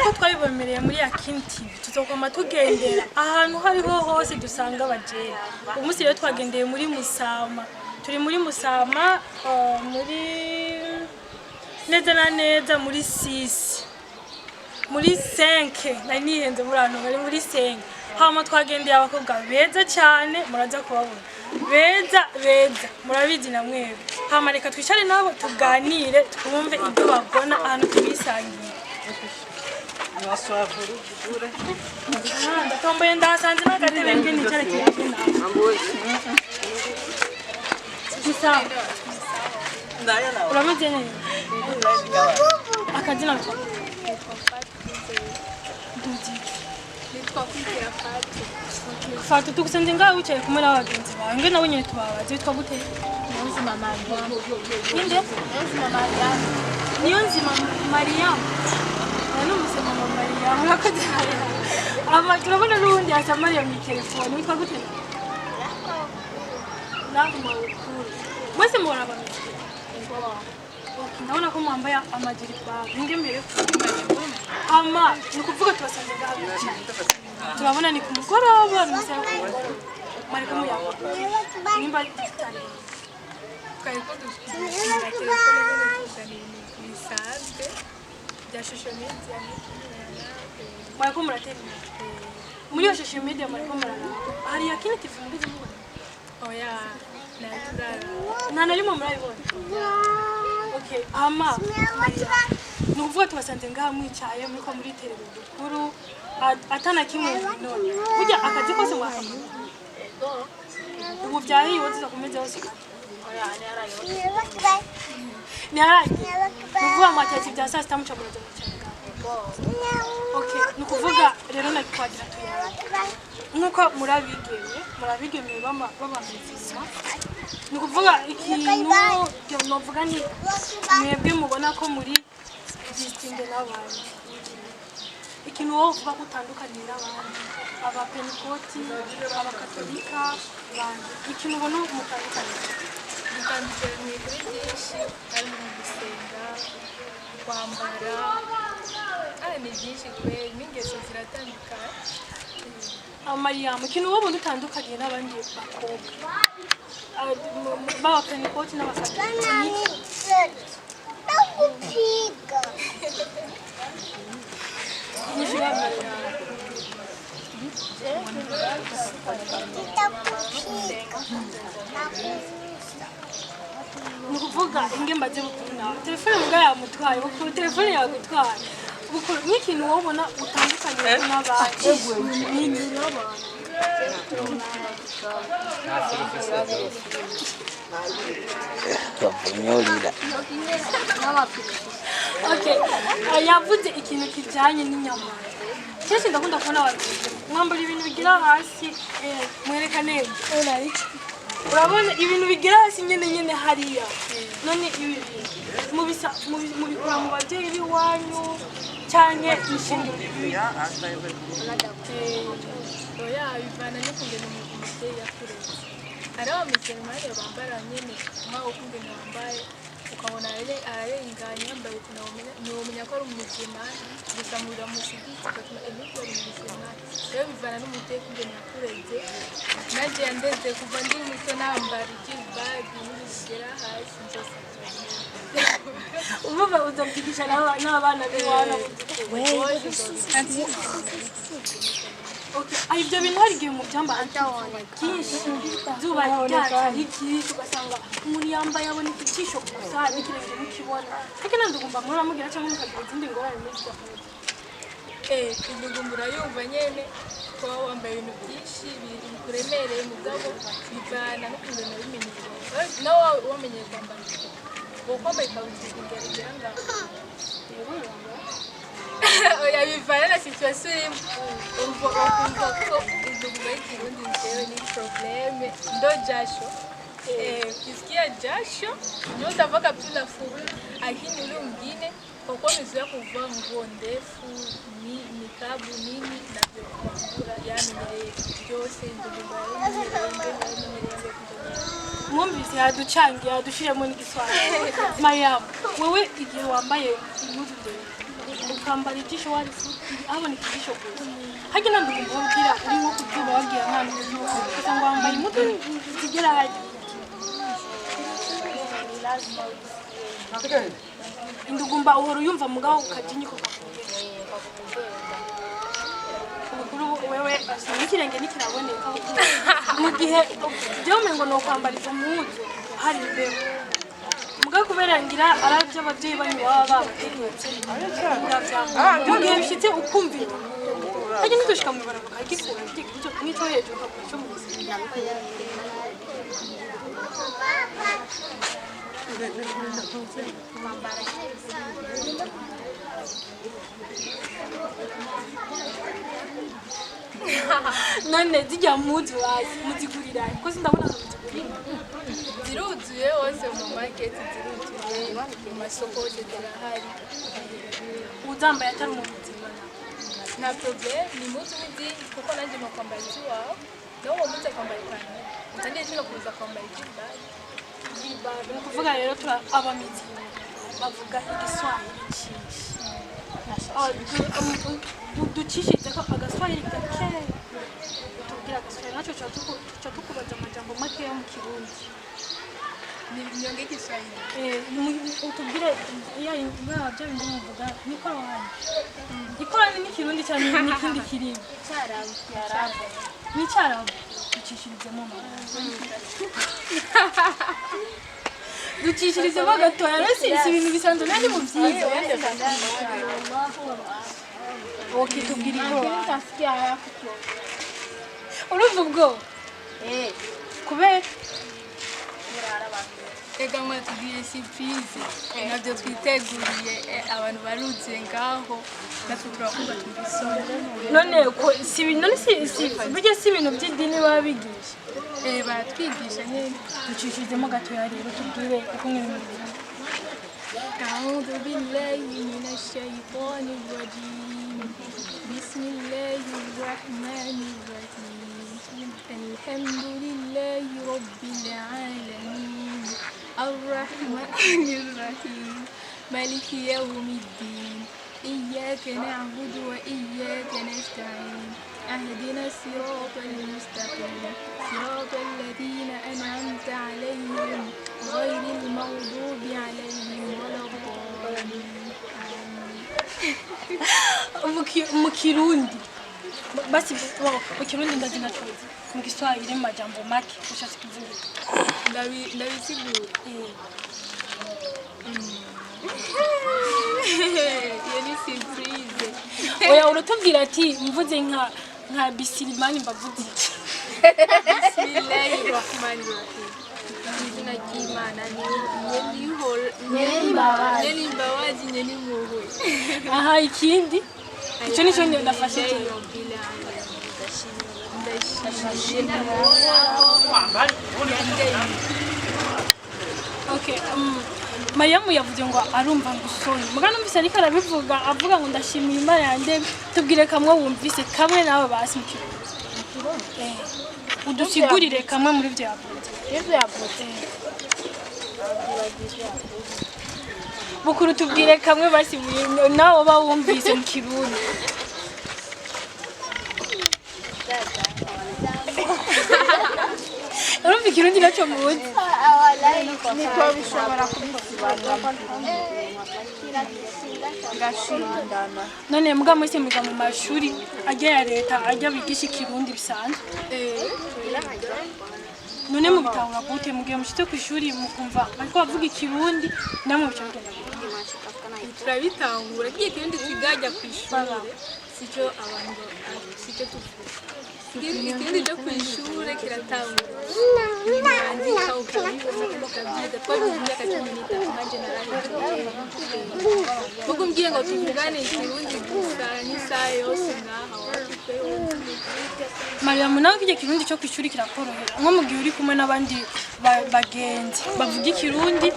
nkuko twabibemereye muri Yakin TV tuzokoma tugendera ahantu hariho hose dusanga abajene. Umunsi rero twagendeye muri Musama, turi muri Musama muri neza na neza muri 6 muri 5 nari nihenze muri hano bari muri 5 hama twagendeye abakobwa beza cyane muraza kubabona beza murabizi na mwebwe hama reka twicare nabo tuganire twumve ibyo babona ahantu tubisangiye. Ndatomboye ndasanze n'agatebe nke nicare kiyake nawe gusa urameze neza akazina Fatu tukusanze ngaho wicaye kumwe n'abagenzi bawe nge nawe nyine tubabaze witwa gute? Niyonzima Mariam. Ninde? Niyonzima Mariam. Niyonzima Mariam. Numvise mama Mariam akagira. Aba turabona n'ubundi hasa Mariam mu telefone witwa gute? Nakuma ukuri. Mwese mubona bameze. Naona ko mwambaye amajiri bawe nge mbere ama nikuvuga tubasanze ngaho turabona ni kumugoroba n'umusaya mariko muyaho nimba ditari twari ko dufite telefone bisanzwe bya social media mariko muratera muri yo social media mariko murara hari Yakin TV mbizi mubona oya nana rimwe murayibona. Okay, ama nukuvuga tubasanze ngaha mwicaye muri ko muri terero dukuru atana kimwe none burya akazi kose mwakamwe ubu byahiye woziza kumeze hose ni haragiye nukuvuga mwatetse bya saa sita muca muraza mucanga. Okay, nukuvuga rero nakwagira tuyara nkuko murabigeme b'amamizima nukuvuga ikintu novuga ni mwebwe mubona ko muri distingue n'abandi ikintu wowe uvuga gutandukanye n'abandi abapentekoti abakatolika bandi ikintu ubona mutandukanye dutandukanye kuri byinshi harimo gusenga kwambara ni byinshi kwe n'ingeso ziratandukanye. Mariam ikintu wowe dutandukanye n'abandi bakobwa b'abapentekoti n'abakatolika nukuvuga inge mbaze bukuna telefone mbwa yamutwaye bukuru telefone yagutwaye bukuru n'ikintu wowe ubona utandukanye n'abandi Okay, yavuze ikintu kijanye n'inyama. Kenshi ndakunda kubona abantu mwambara ibintu bigira hasi mwereka neza. Urabona ibintu bigira hasi nyene hariya. None ibi mubisa mubikora mu bavyeyi biwanyu canke ishingiro bibi. Oya bivana no kungena umuvyeyi yakureze. Ari abamizermani bambara nyene nkaho kungena bambaye ukabona arenganye yambaye ntiwamenya ko ari umuzimani gusa murira musigiti ugatuma emiko ari umuzimani rero bivana n'umuteye kungena yakureze naje yandeze kuva ndi muto nambara ikibagi n'ibishyira hasi nzose Umva uzampigisha n'abana biwana Okay, ibyo bintu hari gihe mu byamba byinshi zuba ryatari cyinshi ugasanga umuntu yambaye abona ikicisho gusa n'ikirenge mukibona kandi ndugumba muri amugira cyangwa mukagira izindi ngorane muri cyo indugumbura yumva nyene ko wambaye ibintu byinshi bikuremereye mugabo bivana no kungena bimenye no wamenye kwambara wokwambaye ikabutura ingerigira ngaho oya bivana na situation urimo ukumva ko indugumbura y'ikirundi ntewe ni probleme ndo jasho kisikia jasho ndio utavaka bila fupi lakini ule mwingine kwa kuwa nizoea kuvaa nguo ndefu nikabu nini na vyokambura yani byose indugumbura y'imirengo mwumvise yaducangiye yadushiremo n'igiswahili Mariam wewe igihe wambaye impuzu ndende ukambara igisho wari futi haboneka ijisho gusa hajya nandugomba babwira uri nko kuzuba wagiye ahantu ugasanga wambaye impuzu zigera hajya indugumba uhora uyumva mugabo ukajya ko wewe n'ikirenge nikiraboneka mu gihe byome ngo no kwambariza impuzu hari imbeho muga kuberangira aravyo abavyeyi banyu baba babategetse mu gihe bishitse ukumvira hajya nitushika mu barabara kagikura cyo nico hejuru cyo mu buzima none zijya muzi wazi muzigurira ko sindabona muzigurira ziruzuye hose mu market ziruzuye mu masoko zirahari uzambaye atari umuzima nta problem ni muzi widi kuko nanjye mu kwambara iwawe nawo muze kwambara ipantaro utandi cyo kuza kwambara ibaba ni kuvuga rero tura abamizi bavuga igiswahili cyinshi ducishitse ko agaswahili gake tubwira agaswahili naco cyo tukubaza amajambo make yo mu Kirundi ni nyonge Kiswahili utubwire ya byo bindi muvuga niko wani ikorani ni Kirundi cyane n'ikindi kirimo cyarabu ni cyarabu ducishirizemo ducishirizemo gatoya rero si ibintu bisanzwe nari mu byiza okay tubwire ko utasikia hapo urumva ubwo kubera ega mwa tugiye surprise nabyo twiteguriye abantu baruziye ngaho natubura kuba tubisoma none ko si bijye si ibintu by'idini baba bigisha baratwigisha nyine ducishizemo gatoya rero tubwire uko mwene أعوذ بالله من الشيطان الرجيم بسم الله الرحمن الرحيم الحمد لله رب العالمين الرحمن الرحيم مالك يوم الدين إياك نعبد وإياك نستعين اهدنا الصراط المستقيم صراط الذين أنعمت عليهم غير المغضوب عليهم ولا الضالين mu Kirundi basi mu Kirundi ndazi naco mu Kiswahili majambo make ushatse kuvuga ndabisigura yari surprise oya urutubwira ati mvuze nka bisilimani mbavuze Bismillahirrahmanirrahim izina ry'Imana nyeni imbabazi nyeni impuhwe aha ikindi icyo nicyo nafashe okay Mariamu yavuze ngo arumva ngusoni muga numvise ariko arabivuga avuga ngo ndashimiye Imana yanjye tubwire kamwe wumvise kamwe nawe basi mu Kirundi udusigurire kamwe muri byo yavuze bukuru tubwire kamwe basi nawe bawumvise mu Kirundi urumva Ikirundi nacyo muzi niko bishobora kubisobanura ngashindana none mbwa mwese mwiga mu mashuri ajya ya leta ajya bigisha Ikirundi bisanzwe none mu bitahura gute mugihe mushitse ku ishuri mukumva ariko bavuga Ikirundi namwe bicagenda turabitahura kiye Kirundi twigajya ku ishuri sico abantu sico tuvuga Ikirundi cyo ku ishuri kiratahura nandika ukabyiga twavuze akakiminita nanje naraje mugumbye ngo tuvugane Ikirundi gusa n'isaha yose ngaha Mariamu nawe kije Kirundi cyo ku ishuri kirakorohera nko mu gihe uri kumwe n'abandi bagenzi bavuga Ikirundi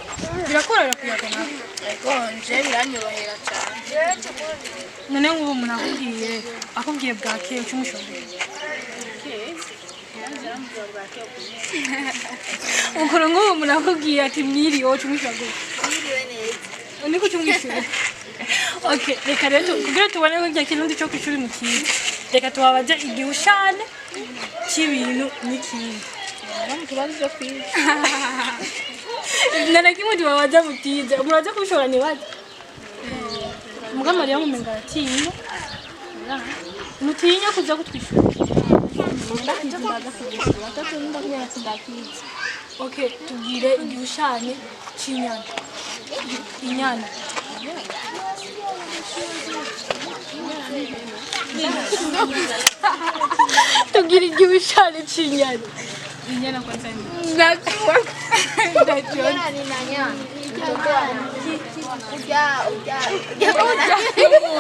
birakorohera kuyagana nje biranyorohera cyane none nk'ubu umuntu akubwiye bwake ucyumushobora ukora nk'ubu umuntu akubwiye ati mwiriwe ucyumushobora niko ucyumwishyura Okay, reka rero kugira tubone ko igihe kirundi cyo kwishuri mu kindi. Reka tubabaze igihushane cy'ibintu n'ikindi. Tubaze kwiga. Nana kimwe tubabaza mutize. Muraza kubishobora ni bate? Muga Maria mumenga atinya. Mutinya kuza kutwishura. Okay, tugire igihushane cy'inyana. Inyana. Tugire igihushane cy'inyana. Inyana kwa sana. Najua. Najua. Ni nanya.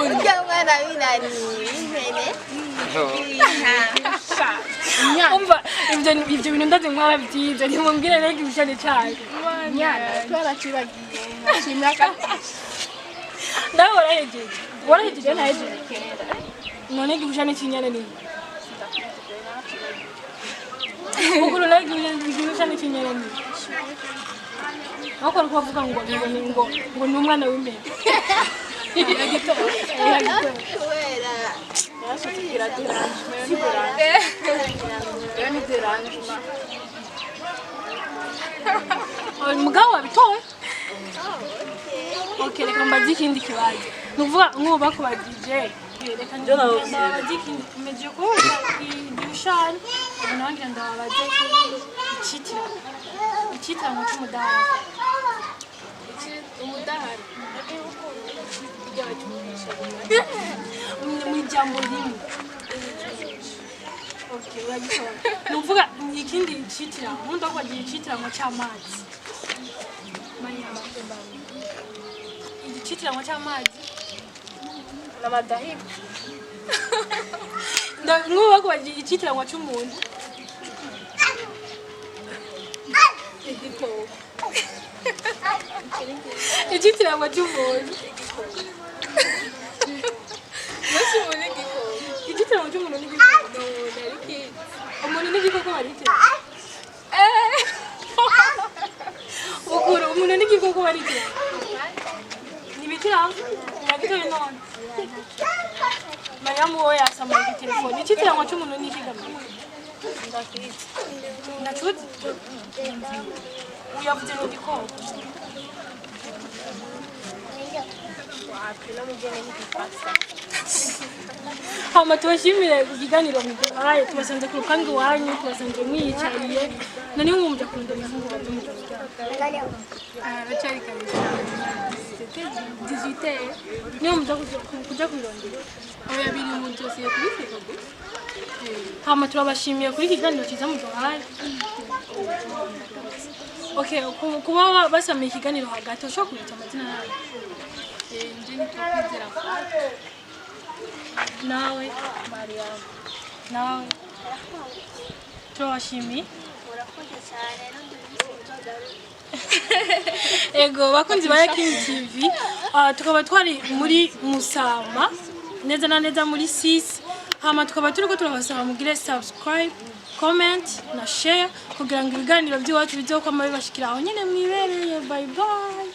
Uja mwana wina ni impene. Umva ibyo bintu ndazi mwara byiza ntimumbwire rero igihushane cyayo. Nyana twarakibagiye. Nashimaka. Nawe warahejeje ntahejeje kera. None igihushane cy'inyana ni Mukuru nawe igihushane cy'inyana ni Ako kuvuga ngo ni umwana w'imbere. Yagito. Wera. Yashikira duranje. Yani duranje. Mugabo wabitoye? Okay, reka mbaze ikindi kibazo. Nuvuga nk'ubu bakubagije. Reka ndabaze ikindi tumeje kuvuga igihushane. Nange ndababaze ikitiramo cy'umudahari. Umudahari. Mu ijambo rimwe. Okay, uragishobora. Nuvuga ikindi ikitiramo. Nkunda kwagira ikitiramo cy'amazi. Ikitiramo cy'amazi. N'amadahibu. Nk'ubu bakubagira ikitiramo cy'umuntu. Ikitiramo cy'umuntu. Nasi umuntu igikoko. Ikitiramo cy'umuntu n'igikoko. Nariki. Umuntu n'igikoko barite. Ukuru umuntu n'igikoko barite. Nibitiramo. Yagitoye none. Mariamu wowe yasamaye ku telefone. Ikitiramo cy'umuntu n'ikigamije. Ndacuti. Uyavuze n'igikoko. Hama tubashimire ikiganiro muduhaye tubasanze ku rukangu wanyu tubasanze mwiyicariye nani mwumva kundana ngo baje mu gihugu Aracari kabisa. C'était 18h. niyo muza kuja kwirondera Oya biri mu dosiye kuri Facebook. hama turabashimiye kuri ikiganiro cyiza muduhaye. Okay, kuba basamiye ikiganiro hagati ushobora kubita amazina yawe. Nje nitwakwizera ko. Nawe Mariam. nawe turabashimiye. Urakoze cyane n'undi Ego bakunzi ba King TV tukaba twari muri Musama neza na neza muri 6 hama tukaba turiko turabasaba mugire subscribe comment na share kugira ngo ibiganiro by'iwacu bizokwama bibashikira aho nyene mwibereye. Bye bye.